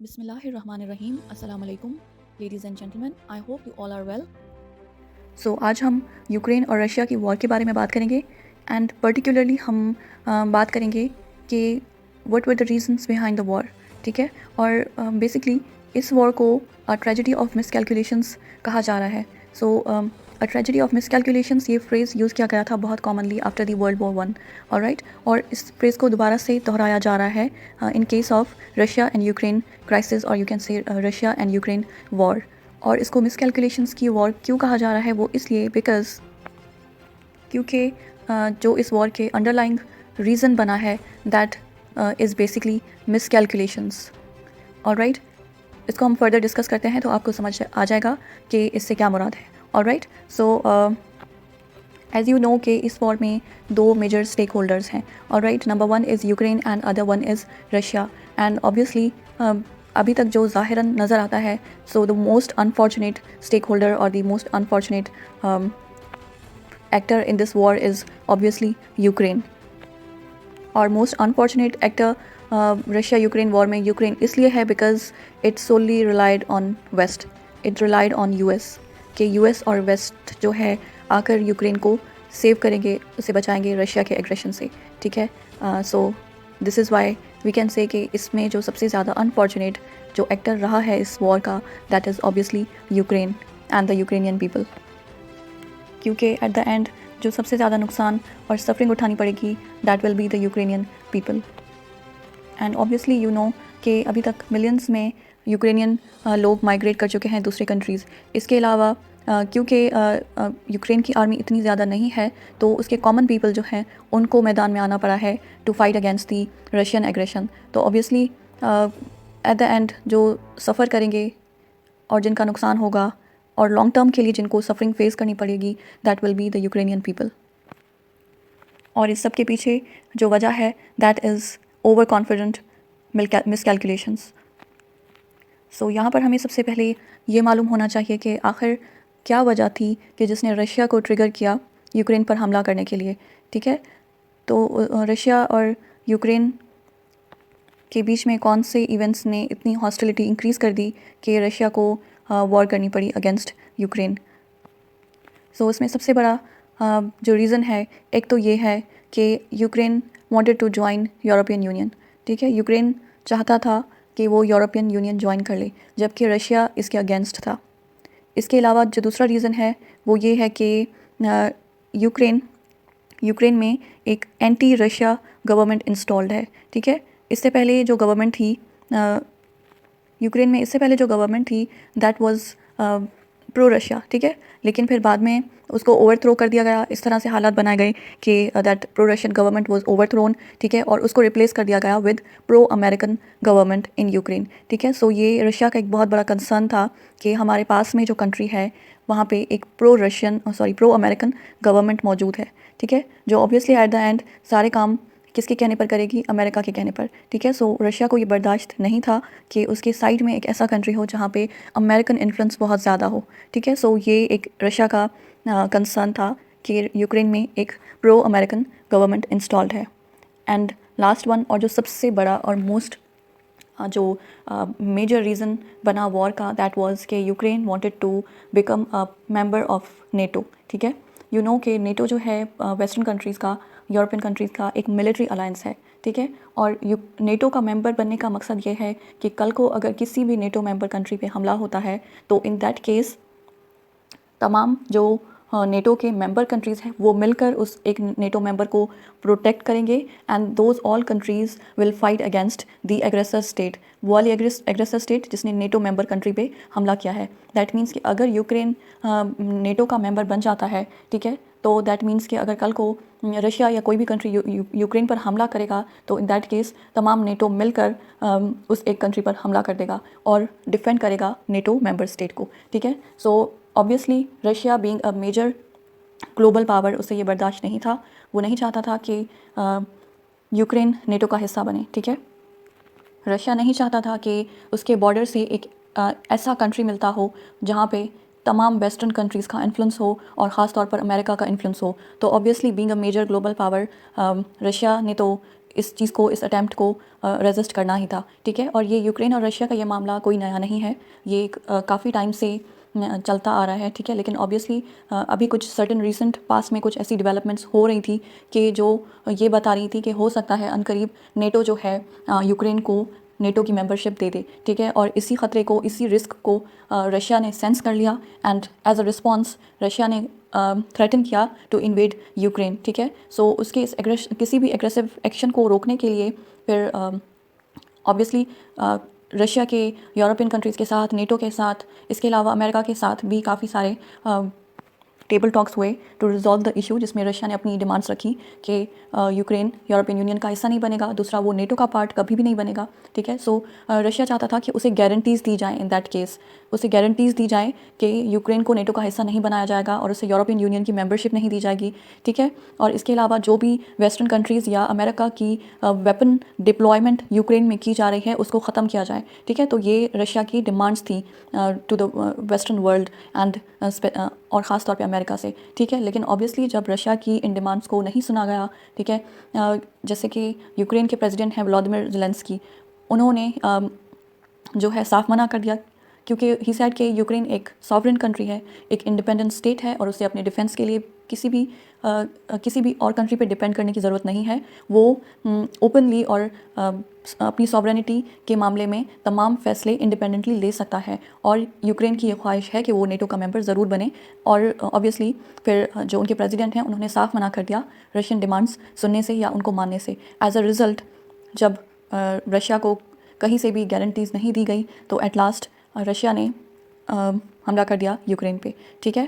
बिस्मिल्लाहिर्रहमानिर्रहीम अस्सलाम वालेकुम ladies and gentleman, I hope you all are well. So आज हम यूक्रेन और रशिया की वॉर के बारे में बात करेंगे एंड पर्टिकुलरली हम बात करेंगे कि what were the reasons behind the war. ठीक है, और बेसिकली इस वॉर को ट्रेजेडी ऑफ मिसकैलकुलेशंस कहा जा रहा है। सो अ ट्रेजेडी ऑफ मिसकैलकुलेशंस, ये फ्रेज़ यूज़ किया गया था बहुत commonly after the world war one. Alright, और इस फ्रेज़ को दोबारा से दोहराया जा रहा है in case of Russia and Ukraine crisis, और you can say Russia and Ukraine war. और इसको मिसकैलकुलेशंस की वॉर क्यों कहा जा रहा है, वो इसलिए बिकॉज़ क्योंकि जो इस वॉर के अंडरलाइंग रीज़न बना है दैट इज़ बेसिकली मिसकैलकुलेशंस। ऑलराइट, इसको हम फर्दर डिस्कस करते हैं तो आपको समझ आ जाएगा कि इससे क्या मुराद है। Alright, so as you know कि इस वॉर में दो मेजर स्टेक होल्डर्स हैं। Alright, number one is Ukraine and other one is Russia. And obviously अभी तक जो ज़ाहिरन नज़र आता है, so the most unfortunate stake holder और the most unfortunate actor in this war is obviously Ukraine. और most unfortunate actor Russia Ukraine war में यूक्रेन इसलिए है because it solely relied on waste, it relied on US, कि US और west जो है आकर यूक्रेन को सेव करेंगे, उसे बचाएंगे रशिया के एग्रेशन से। ठीक है, so this is why we can say कि इसमें जो सबसे ज़्यादा अनफॉर्चुनेट जो एक्टर रहा है इस वॉर का, that is obviously Ukraine and the Ukrainian people. क्योंकि एट द एंड जो सबसे ज़्यादा नुकसान और सफरिंग उठानी पड़ेगी, that will be the Ukrainian people. And obviously you know कि अभी तक मिलियंस में यूक्रेनियन लोग माइग्रेट कर चुके हैं दूसरे कंट्रीज़। इसके अलावा क्योंकि यूक्रेन की आर्मी इतनी ज़्यादा नहीं है, तो उसके कॉमन पीपल जो हैं उनको मैदान में आना पड़ा है to fight against the Russian aggression. तो ऑब्वियसली एट द एंड जो सफ़र करेंगे और जिनका नुकसान होगा और लॉन्ग टर्म के लिए जिनको सफरिंग फेस करनी पड़ेगी, that will be the Ukrainian people. और इस सब के पीछे जो वजह है, दैट इज़ ओवर कॉन्फिडेंट मिसकैलकुलेशंस। सो यहाँ पर हमें सबसे पहले ये मालूम होना चाहिए कि आखिर क्या वजह थी कि जिसने रशिया को ट्रिगर किया यूक्रेन पर हमला करने के लिए। ठीक है, तो रशिया और यूक्रेन के बीच में कौन से इवेंट्स ने इतनी हॉस्टिलिटी इंक्रीज़ कर दी कि रशिया को वॉर करनी पड़ी अगेंस्ट यूक्रेन। सो इसमें सबसे बड़ा जो रीज़न है, एक तो ये है कि Ukraine wanted to join European Union. ठीक है, यूक्रेन चाहता था कि वो यूरोपियन यूनियन ज्वाइन कर ले, जबकि रशिया इसके अगेंस्ट था। इसके अलावा जो दूसरा रीज़न है वो ये है कि यूक्रेन में एक एंटी रशिया गवर्नमेंट इंस्टॉल्ड है। ठीक है, इससे पहले जो गवर्नमेंट थी यूक्रेन में, इससे पहले जो गवर्नमेंट थी दैट वाज प्रो रशिया। ठीक है, लेकिन फिर बाद में उसको ओवरथ्रो कर दिया गया। इस तरह से हालात बनाए गए कि that pro Russian government was overthrown. ठीक है, और उसको रिप्लेस कर दिया गया with pro American government in Ukraine. ठीक है, सो ये रशिया का एक बहुत बड़ा कंसर्न था कि हमारे पास में जो कंट्री है वहाँ पे एक प्रो अमेरिकन गवर्नमेंट मौजूद है। ठीक है, जो ऑब्वियसली एट द एंड सारे काम किसके कहने पर करेगी, अमेरिका के कहने पर। ठीक है, सो रशिया को ये बर्दाश्त नहीं था कि उसके साइड में एक ऐसा कंट्री हो जहाँ पे अमेरिकन इन्फ्लुएंस बहुत ज़्यादा हो। ठीक है, सो ये एक रशिया का कंसर्न था कि यूक्रेन में एक प्रो अमेरिकन गवर्नमेंट इंस्टॉल्ड है। एंड लास्ट वन, और जो सबसे बड़ा और मोस्ट जो मेजर रीज़न बना वॉर का, दैट वाज कि Ukraine wanted to become a member of NATO. ठीक है, यू नो कि नेटो जो है वेस्टर्न कंट्रीज़ का, यूरोपियन कंट्रीज़ का एक मिलिट्री अलायंस है। ठीक है, और नेटो का मेंबर बनने का मकसद ये है कि कल को अगर किसी भी नेटो मेंबर कंट्री पे हमला होता है तो इन दैट केस तमाम जो नेटो के मेंबर कंट्रीज़ हैं वो मिलकर उस एक नेटो मेंबर को प्रोटेक्ट करेंगे, and those all countries will fight against the aggressor state, वो वाली एग्रेसर स्टेट जिसने नेटो मेंबर कंट्री पे हमला किया है। दैट मीन्स कि अगर यूक्रेन नेटो का मेंबर बन जाता है, ठीक है, तो दैट मीन्स कि अगर कल को रशिया या कोई भी कंट्री यूक्रेन पर हमला करेगा तो इन दैट केस तमाम नेटो मिलकर उस एक कंट्री पर हमला कर देगा और डिफेंड करेगा नेटो मेंबर स्टेट को। ठीक है, so obviously Russia being a major global power, उसे ये बर्दाश्त नहीं था, वो नहीं चाहता था कि यूक्रेन नेटो का हिस्सा बने। ठीक है, रशिया नहीं चाहता था कि उसके बॉर्डर से एक ऐसा कंट्री मिलता हो जहाँ पे तमाम वेस्टर्न कंट्रीज़ का इन्फ्लुएंस हो और ख़ास तौर पर अमेरिका का इन्फ्लुएंस हो। तो obviously being a major global power, Russia ने तो इस चीज़ को, इस अटैम्प्ट को रेजिस्ट करना ही था, ठीक है। और ये यूक्रेन और रशिया का ये मामला कोई नया नहीं है, ये काफ़ी टाइम से चलता आ रहा है, ठीक है। लेकिन ऑब्वियसली अभी कुछ सर्टेन रिसेंट पास में कुछ ऐसी डेवलपमेंट्स हो रही थी कि जो ये बता रही थी कि हो सकता है अनकरीब नेटो जो है यूक्रेन को नेटो की मेंबरशिप दे दे, ठीक है। और इसी ख़तरे को, इसी रिस्क को रशिया ने सेंस कर लिया and as a response Russia ने थ्रेटन किया टू इन्वेड यूक्रेन, ठीक है। सो उसके इस किसी भी एग्रेसिव एक्शन को रोकने के लिए फिर ऑब्वियसली रशिया के यूरोपियन कंट्रीज़ के साथ, नेटो के साथ, इसके अलावा अमेरिका के साथ भी काफ़ी सारे टेबल टॉक्स हुए टू रिजॉल्व द इशू, जिसमें रशिया ने अपनी डिमांड्स रखी कि यूक्रेन यूरोपियन यूनियन का हिस्सा नहीं बनेगा, दूसरा वो नेटो का पार्ट कभी भी नहीं बनेगा, ठीक है। सो रशिया चाहता था कि उसे गारंटीज़ दी जाएँ, इन दैट केस उसे गारंटीज़ दी जाए कि यूक्रेन को नेटो का हिस्सा नहीं बनाया जाएगा और उसे यूरोपियन यूनियन की मेंबरशिप नहीं दी जाएगी, ठीक है। और इसके अलावा जो भी वेस्टर्न कंट्रीज़ या अमेरिका की वेपन डिप्लॉयमेंट यूक्रेन में की जा रही है उसको ख़त्म किया जाए, ठीक है। तो ये रशिया की डिमांड्स थी to the western world and और ख़ास तौर पे अमेरिका से, ठीक है। लेकिन ऑब्वियसली जब रशिया की इन डिमांड्स को नहीं सुना गया, ठीक है, जैसे कि यूक्रेन के प्रेसिडेंट हैं व्लादिमीर ज़ेलेंस्की, उन्होंने जो है साफ मना कर दिया, क्योंकि ही सेड कि यूक्रेन एक सॉवरेन कंट्री है, एक इंडिपेंडेंट स्टेट है और उसे अपने डिफेंस के लिए किसी भी और कंट्री पे डिपेंड करने की ज़रूरत नहीं है। वो ओपनली और अपनी सॉवरेनिटी के मामले में तमाम फैसले इंडिपेंडेंटली ले सकता है और यूक्रेन की ये ख्वाहिश है कि वो नेटो का मेंबर ज़रूर बने। और ऑब्वियसली फिर जो उनके प्रेसिडेंट हैं उन्होंने साफ मना कर दिया रशियन डिमांड्स सुनने से या उनको मानने से। एज अ रिज़ल्ट जब रशिया को कहीं से भी गारंटीज़ नहीं दी गई तो एट लास्ट रशिया ने हमला कर दिया यूक्रेन पे, ठीक है।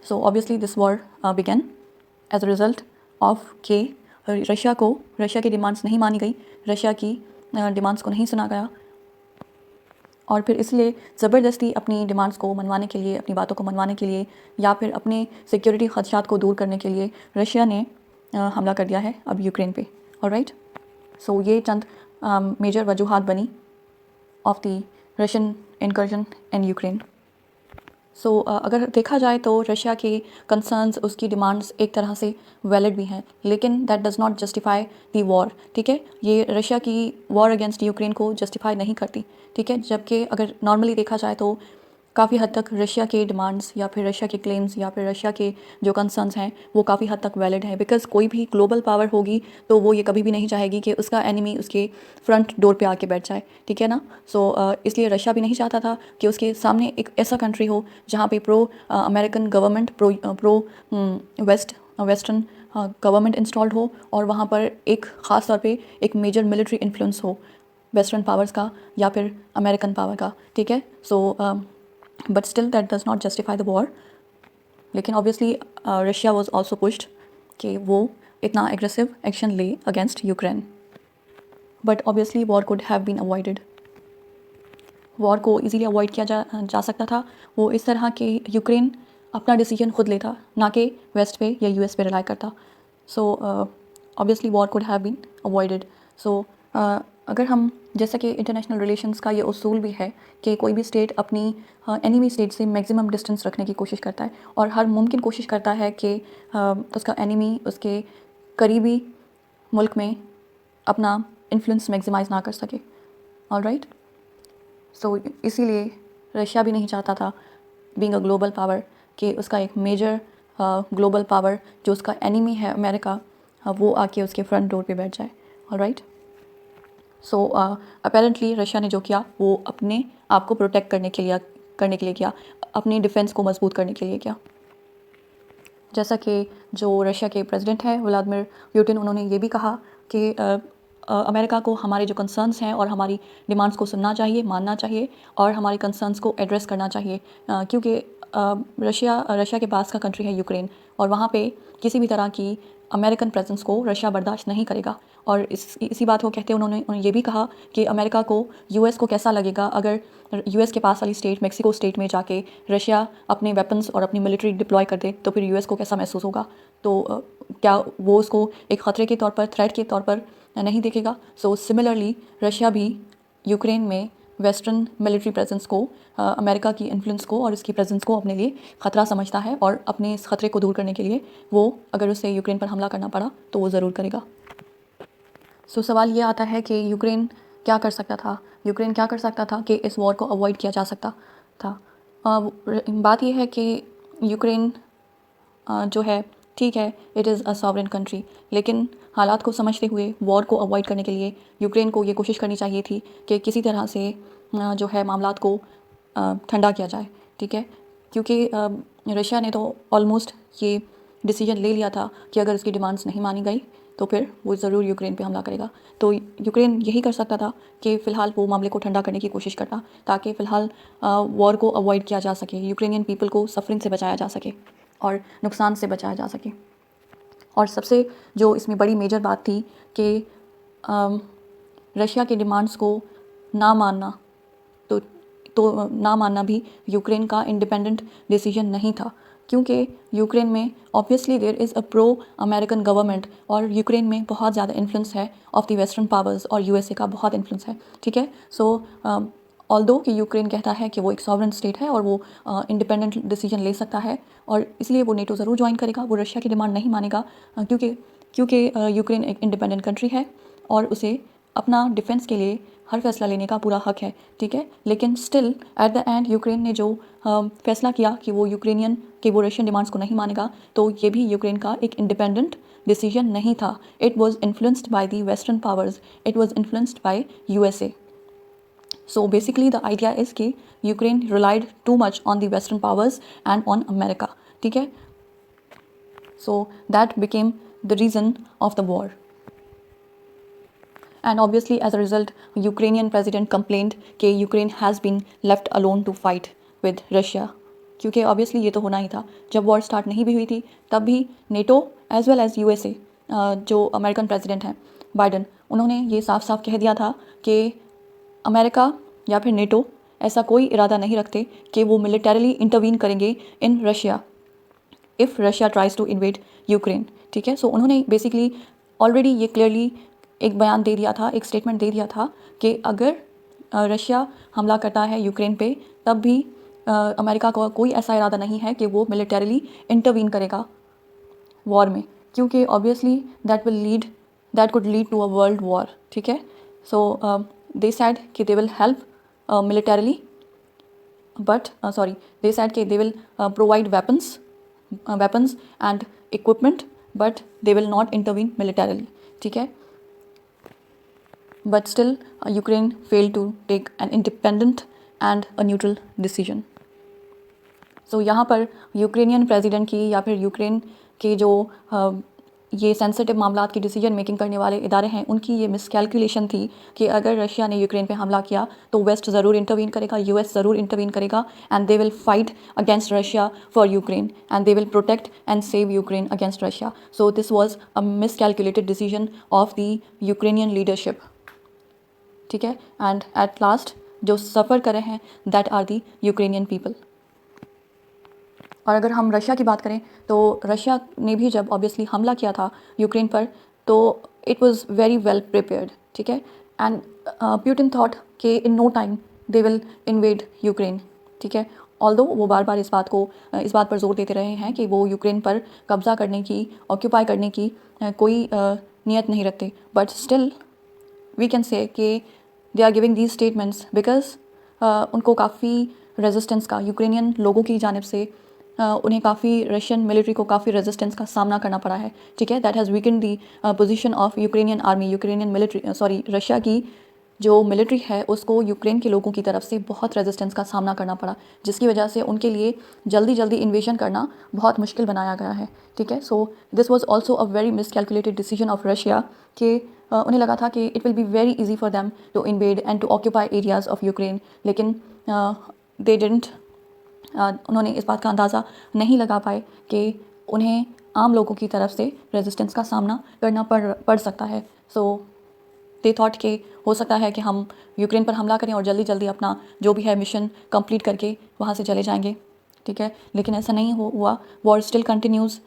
So obviously this war began as a result of के रशिया की डिमांड्स नहीं मानी गई, रशिया की डिमांड्स को नहीं सुना गया और फिर इसलिए ज़बरदस्ती अपनी डिमांड्स को मनवाने के लिए, अपनी बातों को मनवाने के लिए या फिर अपने सिक्योरिटी खदशात को दूर करने के लिए रशिया ने हमला कर दिया है अब यूक्रेन पे, ऑलराइट। सो ये चंद मेजर वजूहात बनी of the Russian incursion in Ukraine. So अगर देखा जाए तो रशिया के कंसर्न्स, उसकी डिमांड्स एक तरह से वैलिड भी हैं, लेकिन that does not justify the war, ठीक है। ये रशिया की वॉर अगेंस्ट यूक्रेन को जस्टिफाई नहीं करती, ठीक है। जबकि अगर नॉर्मली देखा जाए तो काफ़ी हद तक रशिया के डिमांड्स या फिर रशिया के क्लेम्स या फिर रशिया के जो कंसर्न्स हैं वो काफ़ी हद तक वैलिड है, बिकॉज़ कोई भी ग्लोबल पावर होगी तो वो ये कभी भी नहीं चाहेगी कि उसका एनिमी उसके फ्रंट डोर पे आके बैठ जाए, ठीक है ना। सो इसलिए रशिया भी नहीं चाहता था कि उसके सामने एक ऐसा कंट्री हो जहाँ पे pro American government, pro western government installed हो और वहाँ पर एक ख़ास तौर पे एक मेजर मिलिट्री इन्फ्लुएंस हो वेस्टर्न पावर्स का या फिर अमेरिकन पावर का, ठीक है। So but still that does not justify the war. लेकिन obviously Russia was also pushed कि वो इतना एग्रेसिव एक्शन ले against Ukraine, but obviously war could have been avoided. War को इजीली अवॉइड किया जा सकता था, वो इस तरह कि यूक्रेन अपना डिसीजन खुद लेता, ना कि वेस्ट पे या यूएस पे रिलाई करता। So obviously war could have been avoided. So अगर हम, जैसा कि इंटरनेशनल रिलेशंस का ये उसूल भी है कि कोई भी स्टेट अपनी एनिमी स्टेट से मैक्सिमम डिस्टेंस रखने की कोशिश करता है और हर मुमकिन कोशिश करता है कि उसका एनिमी उसके करीबी मुल्क में अपना इन्फ्लुएंस मैक्सिमाइज़ ना कर सके, ऑलराइट। सो इसीलिए रशिया भी नहीं चाहता था, बीइंग अ ग्लोबल पावर, कि उसका एक मेजर ग्लोबल पावर जो उसका एनिमी है अमेरिका, वो आके उसके फ्रंट डोर पे बैठ जाए, ऑलराइट। सो अपेरेंटली रशिया ने जो किया वो अपने आप को प्रोटेक्ट करने के लिए किया, अपनी डिफेंस को मजबूत करने के लिए किया। जैसा कि जो रशिया के प्रेसिडेंट हैं व्लादिमीर पुतिन, उन्होंने ये भी कहा कि अमेरिका को हमारे जो कंसर्न्स हैं और हमारी डिमांड्स को सुनना चाहिए, मानना चाहिए और हमारे कंसर्न्स को एड्रेस करना चाहिए, क्योंकि रशिया के पास का कंट्री है यूक्रेन और वहाँ पे किसी भी तरह की अमेरिकन प्रेजेंस को रशिया बर्दाश्त नहीं करेगा। और इसी बात को कहते उन्होंने ये भी कहा कि अमेरिका को, यूएस को कैसा लगेगा अगर यूएस के पास वाली स्टेट, मेक्सिको स्टेट में जाके रशिया अपने वेपन्स और अपनी मिलिट्री डिप्लॉय कर दे, तो फिर यूएस को कैसा महसूस होगा। तो क्या वो उसको एक ख़तरे के तौर पर, थ्रेट के तौर पर नहीं देखेगा। सो सिमिलरली रशिया भी यूक्रेन में वेस्टर्न मिलिट्री प्रेजेंस को, अमेरिका की इन्फ्लुएंस को और इसकी प्रेजेंस को अपने लिए ख़तरा समझता है और अपने इस ख़तरे को दूर करने के लिए वो, अगर उसे यूक्रेन पर हमला करना पड़ा तो वो ज़रूर करेगा। सवाल ये आता है कि यूक्रेन क्या कर सकता था, यूक्रेन क्या कर सकता था कि इस वॉर को अवॉइड किया जा सकता था। बात यह है कि यूक्रेन जो है, ठीक है, it is a sovereign country, लेकिन हालात को समझते हुए वॉर को अवॉइड करने के लिए यूक्रेन को ये कोशिश करनी चाहिए थी कि किसी तरह से जो है मामलात को ठंडा किया जाए, ठीक है, क्योंकि रशिया ने तो ऑलमोस्ट ये डिसीजन ले लिया था कि अगर उसकी डिमांड्स नहीं मानी गई तो फिर वो ज़रूर यूक्रेन पे हमला करेगा। तो यूक्रेन यही कर सकता था कि फ़िलहाल वो मामले को ठंडा करने की कोशिश करता, ताकि फ़िलहाल वॉर को अवॉइड किया जा सके, यूक्रेनियन पीपल को सफरिंग से बचाया जा सके और नुकसान से बचाया जा सके। और सबसे जो इसमें बड़ी मेजर बात थी कि रशिया के डिमांड्स को ना मानना, तो ना मानना भी यूक्रेन का इंडिपेंडेंट डिसीजन नहीं था, क्योंकि यूक्रेन में obviously there is a pro American government और यूक्रेन में बहुत ज़्यादा इन्फ्लुएंस है ऑफ द वेस्टर्न पावर्स और यूएसए का बहुत इन्फ्लुएंस है, ठीक है। सो ऑल्दो कि यूक्रेन कहता है कि वो एक सॉवरेन स्टेट है और वो इंडिपेंडेंट डिसीजन ले सकता है और इसलिए वो नेटो ज़रूर ज्वाइन करेगा, वो रशिया की डिमांड नहीं मानेगा, क्योंकि यूक्रेन एक इंडिपेंडेंट कंट्री है और उसे अपना डिफेंस के लिए हर फैसला लेने का पूरा हक है, ठीक है। लेकिन still at the and Ukraine ने जो फैसला किया कि वो रशियन डिमांड्स को नहीं मानेगा, तो ये भी यूक्रेन का एक इंडिपेंडेंट डिसीजन नहीं था। It was influenced by the western powers, it was influenced by USA. So basically the idea is कि Ukraine relied too much on the western powers and on America, ठीक है। So that became the reason of the war. And obviously as a result Ukrainian president complained कि Ukraine has been left alone to fight with Russia, क्योंकि obviously ये तो होना ही था। जब war start नहीं भी हुई थी तब भी NATO as well as USA, जो अमेरिकन प्रेसिडेंट हैं बाइडन, उन्होंने ये साफ साफ कह दिया था कि अमेरिका या फिर नेटो ऐसा कोई इरादा नहीं रखते कि वो मिलिटरीली इंटरवीन करेंगे in Russia if Russia tries to invade Ukraine, ठीक है। सो उन्होंने बेसिकली ऑलरेडी ये क्लियरली एक बयान दे दिया था, एक स्टेटमेंट दे दिया था कि अगर रशिया हमला करता है यूक्रेन पे तब भी अमेरिका का कोई ऐसा इरादा नहीं है कि वो मिलिटरीली इंटरवीन करेगा वॉर में, क्योंकि obviously that could lead to a world war, ठीक है। सो they said कि they will help militarily, but they said कि they will provide weapons and equipment, but they will not intervene militarily, ठीक है। But still Ukraine failed to take an independent and a neutral decision. So यहाँ पर Ukrainian president की या फिर Ukraine के जो ये सेंसिटिव मामलात की डिसीजन मेकिंग करने वाले इदारे हैं, उनकी ये मिसकैलकुलेशन थी कि अगर रशिया ने यूक्रेन पे हमला किया तो वेस्ट ज़रूर इंटरवीन करेगा, यूएस ज़रूर इंटरवीन करेगा, and they will fight against Russia for Ukraine and they will protect and save Ukraine against Russia. So this was a miscalculated decision of the Ukrainian leadership, ठीक है। And at last जो सफ़र कर रहे हैं that are the Ukrainian people. और अगर हम Russia की बात करें तो रशिया ने भी जब ऑब्वियसली हमला किया था यूक्रेन पर तो it was very well prepared, ठीक है। एंड पुतिन थॉट कि in no time they will invade Ukraine, ठीक है। ऑल्दो वो बार बार इस बात पर जोर देते रहे हैं कि वो यूक्रेन पर कब्ज़ा करने की, ऑक्यूपाई करने की कोई नीयत नहीं रखते, but still we can say कि they are giving these statements because उनको काफ़ी रेजिस्टेंस का यूक्रेनियन लोगों की जानिब से उन्हें काफ़ी रशियन मिलिट्री को काफ़ी रेजिस्टेंस का सामना करना पड़ा है, ठीक है। That has weaken the position of Ukrainian army, Ukrainian military, Russia की जो मिलिट्री है उसको यूक्रेन के लोगों की तरफ से बहुत रेजिस्टेंस का सामना करना पड़ा, जिसकी वजह से उनके लिए जल्दी इन्वेजन करना बहुत मुश्किल बनाया गया है, ठीक है। So this was also a very miscalculated decision of Russia कि उन्हें लगा था कि it will be very easy for them to invade and to occupy areas of Ukraine, लेकिन दे डिडंट, उन्होंने इस बात का अंदाज़ा नहीं लगा पाए कि उन्हें आम लोगों की तरफ से रेजिस्टेंस का सामना करना पड़ सकता है। सो दे थॉट कि हो सकता है कि हम यूक्रेन पर हमला करें और जल्दी अपना जो भी है मिशन कंप्लीट करके वहाँ से चले जाएंगे, ठीक है। लेकिन ऐसा नहीं हुआ, war still continues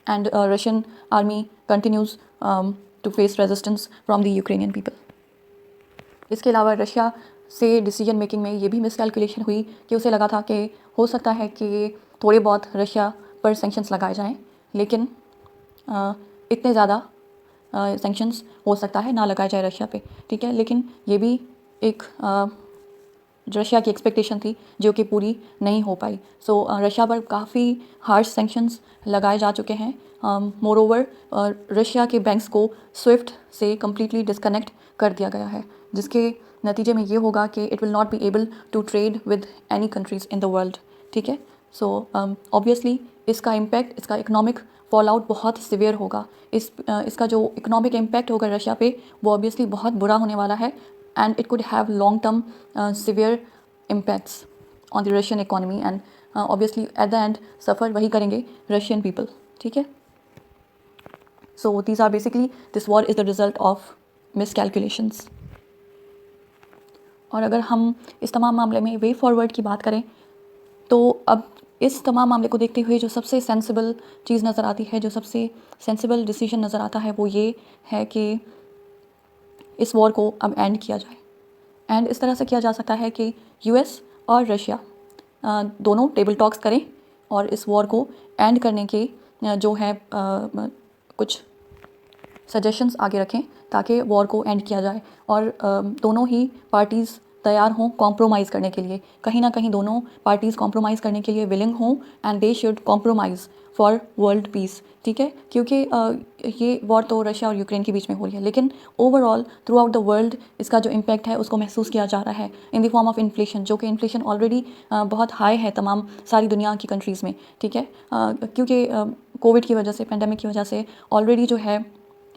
and Russian army continues to face resistance from the Ukrainian people. इसके अलावा रशिया से डिसीजन मेकिंग में ये भी मिसकैलकुलेशन हुई कि उसे लगा था कि हो सकता है कि थोड़े बहुत रशिया पर सैंक्शंस लगाए जाएं, लेकिन इतने ज़्यादा सैंक्शंस हो सकता है ना लगाया जाए रशिया पे, ठीक है। लेकिन ये भी एक रशिया की एक्सपेक्टेशन थी जो कि पूरी नहीं हो पाई। सो रशिया पर काफ़ी हार्श सैंक्शंस लगाए जा चुके हैं। मोरओवर रशिया के बैंक्स को स्विफ्ट से कम्प्लीटली डिस्कनेक्ट कर दिया गया है, जिसके नतीजे में ये होगा कि it will not be able to trade with any countries in the world, ठीक है। सो ऑब्वियसली इसका इम्पैक्ट, इसका इकोनॉमिक फॉल आउट बहुत सिवियर होगा। इसका जो इकोनॉमिक इम्पैक्ट होगा रशिया पे वो ऑब्वियसली बहुत बुरा होने वाला है, and it could have long term severe impacts on the Russian economy, and obviously at the end suffer वही करेंगे रशियन पीपल, ठीक है। So these are basically this war is the result of miscalculations. और अगर हम इस तमाम मामले में वे फॉरवर्ड की बात करें तो अब इस तमाम मामले को देखते हुए जो सबसे सेंसिबल चीज़ नज़र आती है, जो सबसे सेंसिबल डिसीजन नज़र आता है, वो ये है कि इस वॉर को अब एंड किया जाए। एंड इस तरह से किया जा सकता है कि यूएस और रशिया दोनों टेबल टॉक्स करें और इस वॉर को एंड करने के जो है कुछ सजेशंस आगे रखें ताकि वॉर को एंड किया जाए। और दोनों ही पार्टीज़ तैयार हों कॉम्प्रोमाइज़ करने के लिए, कहीं ना कहीं दोनों पार्टीज़ कॉम्प्रोमाइज़ करने के लिए विलिंग हों, and they should compromise for world peace, ठीक है। क्योंकि ये वॉर तो रशिया और यूक्रेन के बीच में हो रही है, लेकिन overall through out the world इसका जो इम्पैक्ट है उसको महसूस किया जा रहा है in the form of inflation, जो कि इन्फ्लेशन ऑलरेडी बहुत हाई है तमाम सारी दुनिया की कंट्रीज़ में, ठीक है। क्योंकि कोविड की वजह से, पेंडेमिक की वजह से ऑलरेडी जो है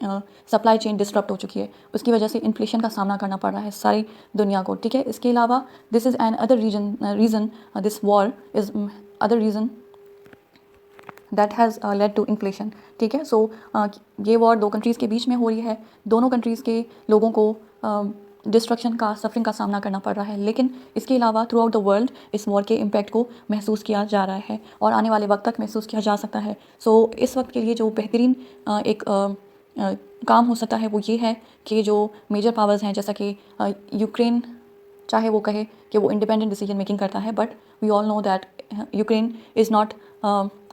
सप्लाई चेन डिस्टर्ब हो चुकी है, उसकी वजह से इन्फ्लेशन का सामना करना पड़ रहा है सारी दुनिया को, ठीक है। इसके अलावा this is another reason this war is other reason that has led to inflation, ठीक है। सो ये वॉर दो कंट्रीज़ के बीच में हो रही है, दोनों कंट्रीज़ के लोगों को डिस्ट्रक्शन का, सफरिंग का सामना करना पड़ रहा है, लेकिन इसके अलावा थ्रू आउट द वर्ल्ड इस वॉर के इम्पैक्ट को महसूस किया जा रहा है और आने वाले वक्त तक महसूस किया जा सकता है। सो इस वक्त के लिए जो बेहतरीन एक काम हो सकता है वो ये है कि जो मेजर पावर्स हैं, जैसा कि यूक्रेन, चाहे वो कहे कि वो इंडिपेंडेंट डिसीजन मेकिंग करता है, but we all know that Ukraine is not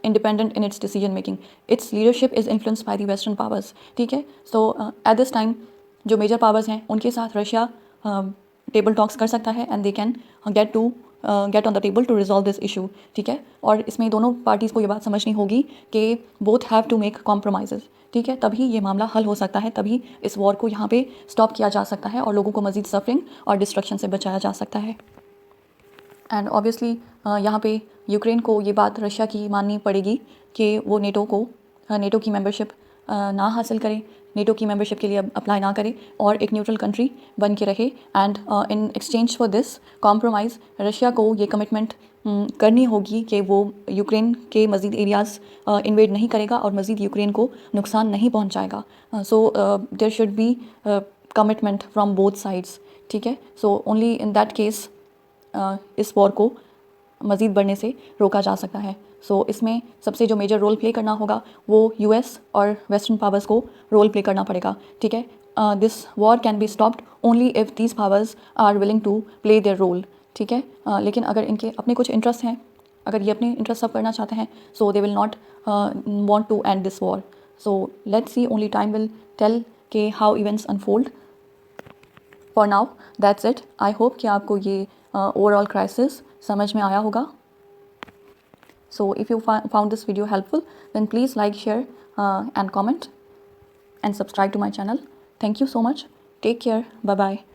independent in its decision making, its leadership is influenced by the western powers, ठीक है। सो एट दिस टाइम जो मेजर पावर्स हैं उनके साथ रशिया टेबल टॉक्स कर सकता है, and they can get on the table to resolve this issue, ठीक है। और इसमें दोनों पार्टीज़ को ये बात समझनी होगी कि both have to make compromise, ठीक है, तभी ये मामला हल हो सकता है, तभी इस वॉर को यहाँ पे स्टॉप किया जा सकता है और लोगों को मज़ीद सफरिंग और डिस्ट्रक्शन से बचाया जा सकता है। एंड ऑब्वियसली यहाँ पे यूक्रेन को ये बात रशिया की माननी पड़ेगी कि वो नेटो की मेंबरशिप ना हासिल करे, नेटो की मेंबरशिप के लिए अप्लाई ना करे और एक न्यूट्रल कंट्री बन के रहे। And in exchange for this compromise Russia को ये कमिटमेंट करनी होगी कि वो यूक्रेन के मज़ीद एरियाज़ इन्वेड नहीं करेगा और मज़ीद यूक्रेन को नुकसान नहीं पहुंचाएगा। So there should be commitment from both sides, ठीक है। So only in that case इस वॉर को मज़ीद बढ़ने से रोका जा सकता है। सो इसमें सबसे जो मेजर रोल प्ले करना होगा वो यूएस और वेस्टर्न पावर्स को रोल प्ले करना पड़ेगा, ठीक है। This war can be stopped only if these powers are willing to play their role, ठीक है। लेकिन अगर इनके अपने कुछ इंटरेस्ट हैं, अगर ये अपने इंटरेस्ट सब करना चाहते हैं, so they will not want to end this war. So let's see, only time will tell के how events unfold. For now that's it. I hope कि आपको ये ओवरऑल क्राइसिस समझ में आया होगा। So if you found this video helpful, then please like, share and comment and subscribe to my channel. Thank you so much. Take care. Bye bye.